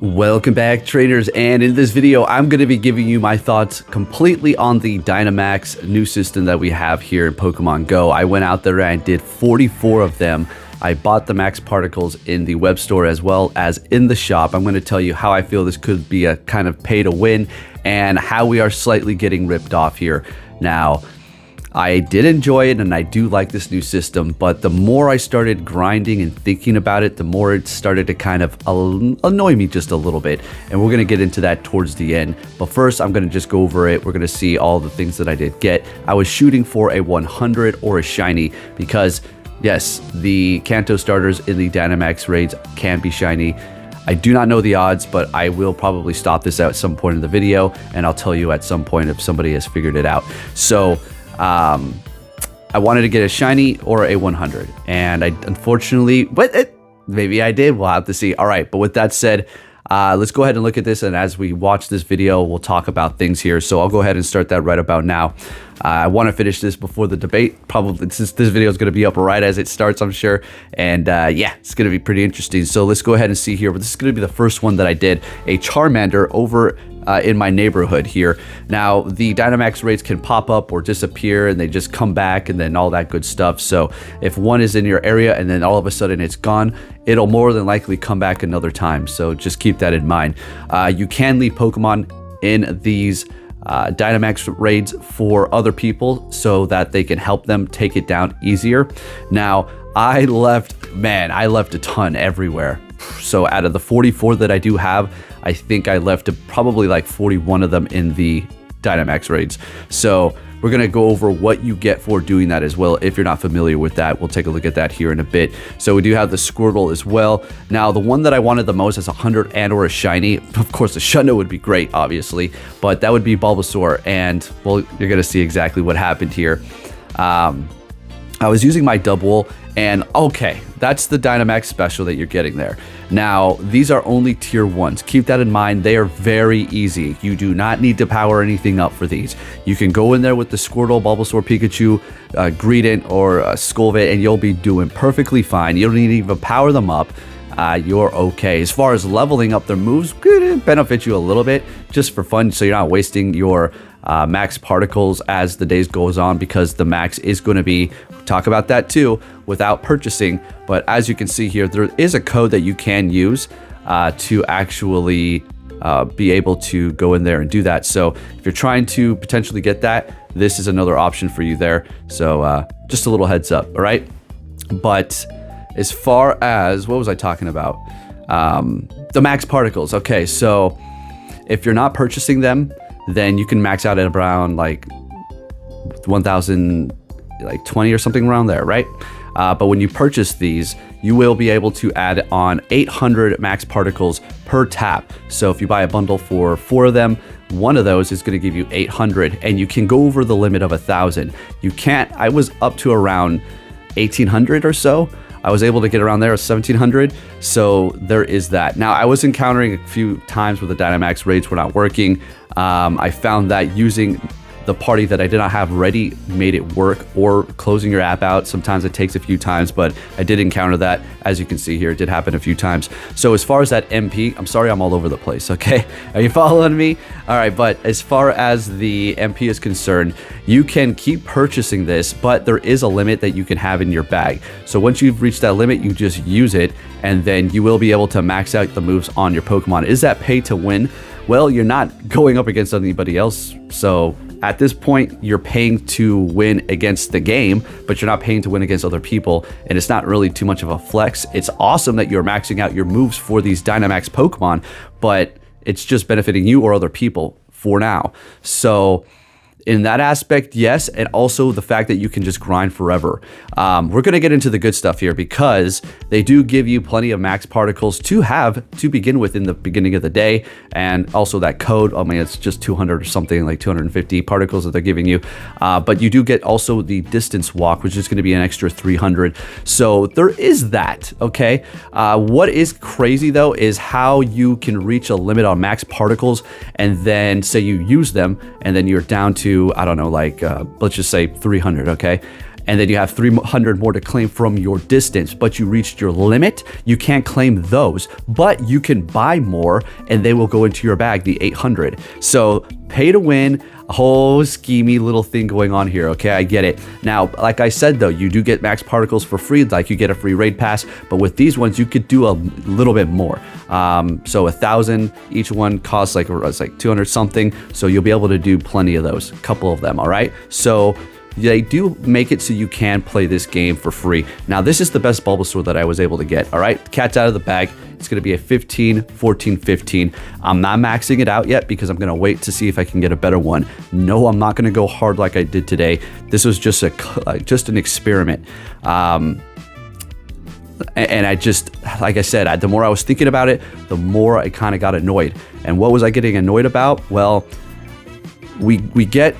Welcome back, trainers, and in this video I'm going to be giving you my thoughts completely on the Dynamax new system that we have here in Pokemon Go. I went out there and did 44 of them. I bought the max particles in the web store as well as in the shop. I'm going to tell you how I feel this could be a kind of pay to win and how we are slightly getting ripped off here. Now, I did enjoy it and I do like this new system, but the more I started grinding and thinking about it, the more it started to kind of annoy me just a little bit. And we're going to get into that towards the end. But first, I'm going to just go over it. We're going to see all the things that I did get. I was shooting for a 100 or a shiny because, yes, the Kanto starters in the Dynamax Raids can be shiny. I do not know the odds, but I will probably stop this at some point in the video, and I'll tell you at some point if somebody has figured it out. So, I wanted to get a shiny or a 100, and I unfortunately, maybe I did. We'll have to see. All right, but with that said, let's go ahead and look at this, and as we watch this video, we'll talk about things here. So I'll go ahead and start that right about now. I want to finish this before the debate, probably, since this video is going to be up right as it starts, I'm sure. And yeah, it's going to be pretty interesting. So let's go ahead and see here. But this is going to be the first one that I did, a Charmander over in my neighborhood here. Now, the Dynamax Raids can pop up or disappear, and they just come back and then all that good stuff. So if one is in your area and then all of a sudden it's gone, it'll more than likely come back another time. So just keep that in mind. You can leave Pokemon in these Dynamax Raids for other people so that they can help them take it down easier. Now, I left a ton everywhere. So out of the 44 that I do have, I think I left probably like 41 of them in the Dynamax Raids. So we're going to go over what you get for doing that as well. If you're not familiar with that, we'll take a look at that here in a bit. So we do have the Squirtle as well. Now, the one that I wanted the most is 100 and or a shiny. Of course, the Shundo would be great, obviously, but that would be Bulbasaur. And, well, you're going to see exactly what happened here. I was using my double, and okay, that's the Dynamax special that you're getting there. Now, these are only tier 1s. Keep that in mind. They are very easy. You do not need to power anything up for these. You can go in there with the Squirtle, Bulbasaur, Pikachu, Greedent, or Skullvit, and you'll be doing perfectly fine. You don't need to even power them up. You're okay. As far as leveling up their moves, could benefit you a little bit just for fun, so you're not wasting your max particles as the days goes on, because the max is going to be, talk about that too, without purchasing. But as you can see here, there is a code that you can use to actually be able to go in there and do that. So if you're trying to potentially get that, this is another option for you there. So just a little heads up, all right? But as far as, what was I talking about? The max particles. Okay, so if you're not purchasing them, then you can max out at around like 1,020 or something around there, right? But when you purchase these, you will be able to add on 800 max particles per tap. So if you buy a bundle for 4 of them, one of those is going to give you 800, and you can go over the limit of 1,000. You can't. I was up to around 1,800 or so. I was able to get around there at 1,700, so there is that. Now, I was encountering a few times where the Dynamax Raids were not working. I found that using the party that I did not have ready made it work, or closing your app out. Sometimes it takes a few times, but I did encounter that. As you can see here, it did happen a few times. So as far as that MP, I'm sorry I'm all over the place, okay? Are you following me? All right, but as far as the MP is concerned, you can keep purchasing this, but there is a limit that you can have in your bag. So once you've reached that limit, you just use it, and then you will be able to max out the moves on your Pokemon. Is that pay to win? Well, you're not going up against anybody else, so at this point, you're paying to win against the game, but you're not paying to win against other people, and it's not really too much of a flex. It's awesome that you're maxing out your moves for these Dynamax Pokemon, but it's just benefiting you or other people for now. So in that aspect, yes, and also the fact that you can just grind forever. We're going to get into the good stuff here, because they do give you plenty of max particles to have to begin with in the beginning of the day, and also that code, I mean, it's just 200 or something, like 250 particles that they're giving you, but you do get also the distance walk, which is going to be an extra 300, so there is that, okay? What is crazy though is how you can reach a limit on max particles, and then say you use them, and then you're down to, I don't know, like let's just say 300, okay? and then you have 300 more to claim from your distance, but you reached your limit, you can't claim those, but you can buy more and they will go into your bag, the 800. So pay to win, a whole schemy little thing going on here. Okay, I get it. Now, like I said though, you do get max particles for free, like you get a free raid pass, but with these ones you could do a little bit more. So 1,000 each one costs like 200 something, so you'll be able to do plenty of those, a couple of them. All right, so they do make it so you can play this game for free. Now, this is the best Bulbasaur that I was able to get. All right, cat's out of the bag. It's going to be a 15, 14, 15. I'm not maxing it out yet because I'm going to wait to see if I can get a better one. No, I'm not going to go hard like I did today. This was just an experiment. And I just, like I said, the more I was thinking about it, the more I kind of got annoyed. And what was I getting annoyed about? Well, we get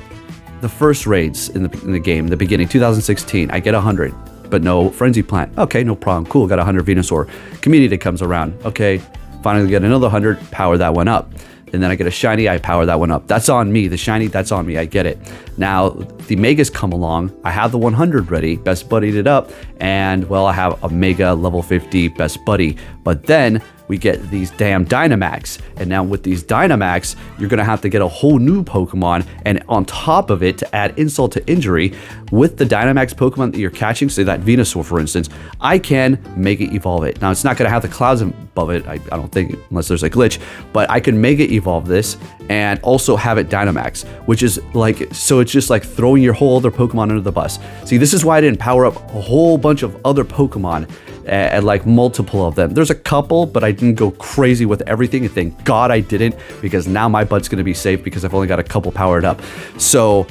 the first raids in the game, in the beginning, 2016, I get 100, but no frenzy plant. Okay, no problem. Cool, got 100 Venusaur. Community comes around. Okay, finally get another 100, power that one up. And then I get a shiny, I power that one up. That's on me. The shiny, that's on me. I get it. Now, the megas come along. I have the 100 ready, best buddied it up, and well, I have a mega level 50 best buddy. But then we get these damn Dynamax. And now with these Dynamax, you're gonna have to get a whole new Pokemon. And on top of it, to add insult to injury, with the Dynamax Pokemon that you're catching, say that Venusaur, for instance, I can make it evolve it. Now, it's not gonna have the clouds above it, I don't think, unless there's a glitch, but I can make it evolve this and also have it Dynamax, which is like, so it's just like throwing your whole other Pokemon under the bus. See, this is why I didn't power up a whole bunch of other Pokemon and like multiple of them. There's a couple, but I didn't go crazy with everything, and thank God I didn't, because now my butt's gonna be safe because I've only got a couple powered up. So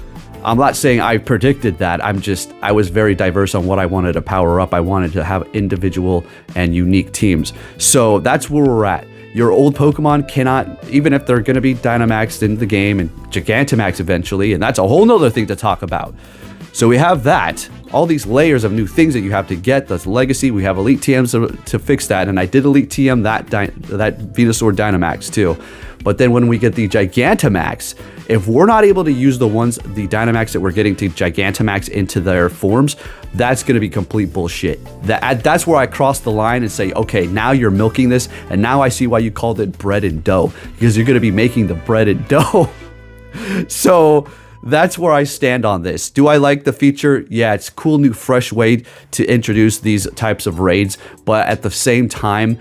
I'm not saying I predicted that. I was very diverse on what I wanted to power up. I wanted to have individual and unique teams. So that's where we're at. Your old Pokemon cannot, even if they're gonna be Dynamaxed in the game and Gigantamax eventually, and that's a whole nother thing to talk about. So we have that, all these layers of new things that you have to get. That's legacy. We have elite TMs to fix that, and I did elite TM that Venusaur Dynamax too. But then when we get the Gigantamax, if we're not able to use the Dynamax that we're getting to Gigantamax into their forms, that's going to be complete bullshit. That's where I cross the line and say, okay, now you're milking this, and now I see why you called it bread and dough, because you're going to be making the bread and dough. So that's where I stand on this. Do I like the feature? Yeah, it's a cool new fresh way to introduce these types of raids, but at the same time,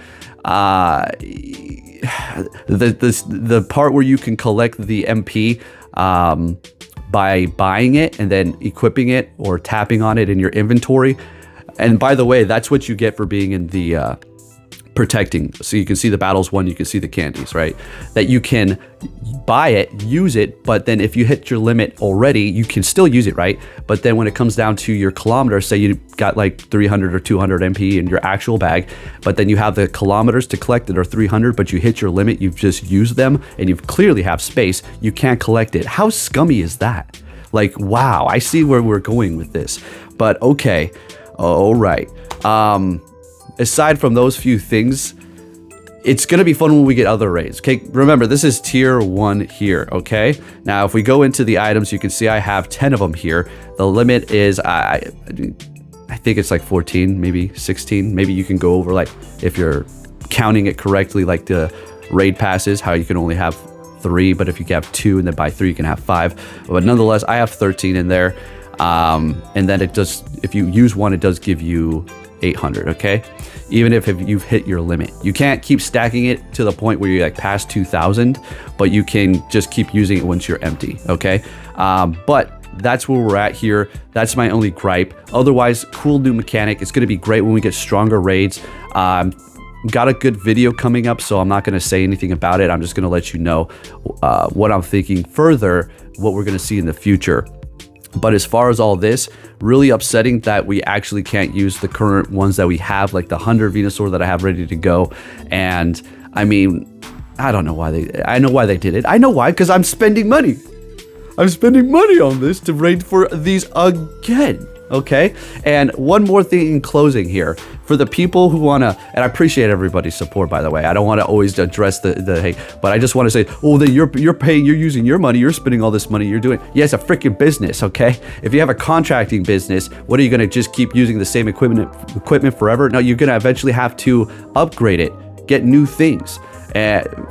the part where you can collect the MP by buying it and then equipping it or tapping on it in your inventory. And by the way, that's what you get for being in the protecting. So you can see the battles one, you can see the candies, right? That you can buy it, use it, but then if you hit your limit already, you can still use it, right? But then when it comes down to your kilometers, say you got like 300 or 200 MP in your actual bag, but then you have the kilometers to collect that are 300, but you hit your limit, you've just used them, and you clearly have space, you can't collect it. How scummy is that? Like, wow, I see where we're going with this. But okay, all right. Aside from those few things, it's going to be fun when we get other raids. Okay, remember, this is tier 1 here, okay? Now, if we go into the items, you can see I have 10 of them here. The limit is, I think it's like 14, maybe 16. Maybe you can go over, like, if you're counting it correctly, like the raid passes, how you can only have 3, but if you have 2 and then buy 3, you can have 5. But nonetheless, I have 13 in there. And then it does, if you use one, it does give you 800, okay? Even if you've hit your limit. You can't keep stacking it to the point where you're like past 2,000, but you can just keep using it once you're empty, okay? But that's where we're at here. That's my only gripe. Otherwise, cool new mechanic. It's gonna be great when we get stronger raids. Got a good video coming up, so I'm not gonna say anything about it. I'm just gonna let you know what I'm thinking further, what we're gonna see in the future. But as far as all this, really upsetting that we actually can't use the current ones that we have, like the 100 Venusaur that I have ready to go. And I mean, I don't know why I know why they did it. I know why, because I'm spending money. I'm spending money on this to raid for these again. Okay, and one more thing in closing here for the people who want to, and I appreciate everybody's support, by the way. I don't want to always address the hey, but I just want to say, oh, then you're paying, you're using your money, you're spending all this money, you're doing. Yeah, it's a freaking business. Okay, if you have a contracting business, what are you going to just keep using the same equipment forever? No, you're going to eventually have to upgrade it, get new things.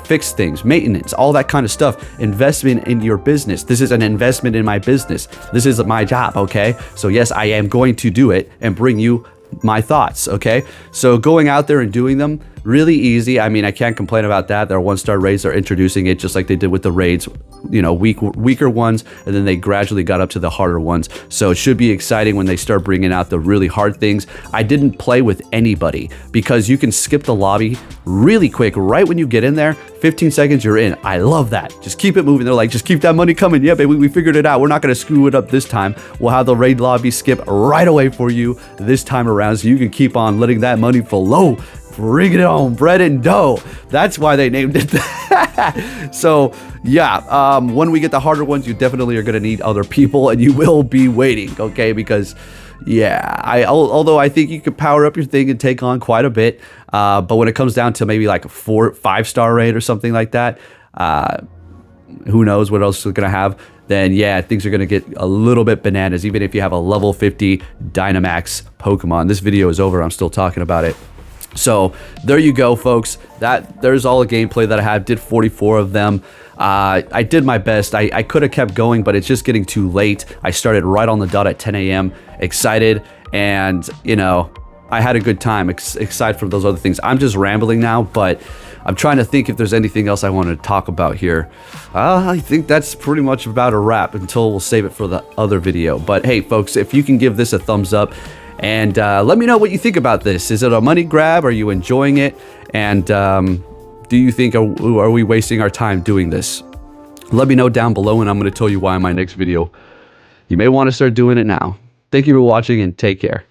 Fix things, maintenance, all that kind of stuff. Investment in your business. This is an investment in my business. This is my job, okay? So yes, I am going to do it and bring you my thoughts, okay? So going out there and doing them, really easy. I mean, I can't complain about that. There are 1-star raids. They're introducing it just like they did with the raids, you know, weaker ones, and then they gradually got up to the harder ones. So it should be exciting when they start bringing out the really hard things. I didn't play with anybody because you can skip the lobby really quick. Right when you get in there, 15 seconds, you're in. I love that. Just keep it moving. They're like, just keep that money coming. Yeah, baby, we figured it out. We're not going to screw it up this time. We'll have the raid lobby skip right away for you this time around, so you can keep on letting that money flow. Bring it on, bread and dough. That's why they named it that. So yeah, when we get the harder ones, you definitely are going to need other people, and you will be waiting, okay? Because yeah, although I think you could power up your thing and take on quite a bit, but when it comes down to maybe like a 4-5-star raid or something like that, who knows what else we're going to have, then yeah, things are going to get a little bit bananas, even if you have a level 50 Dynamax Pokemon. This video is over. I'm still talking about it. So there you go, folks. There's all the gameplay that I have. Did 44 of them. I did my best. I could have kept going, but it's just getting too late. I started right on the dot at 10 a.m. Excited, and you know, I had a good time. Aside from those other things, I'm just rambling now, but I'm trying to think if there's anything else I want to talk about here. I think that's pretty much about a wrap until we'll save it for the other video. But hey, folks, if you can give this a thumbs up, and let me know what you think about this. Is it a money grab? Are you enjoying it? And do you think, are we wasting our time doing this? Let me know down below, and I'm going to tell you why in my next video. You may want to start doing it now. Thank you for watching, and take care.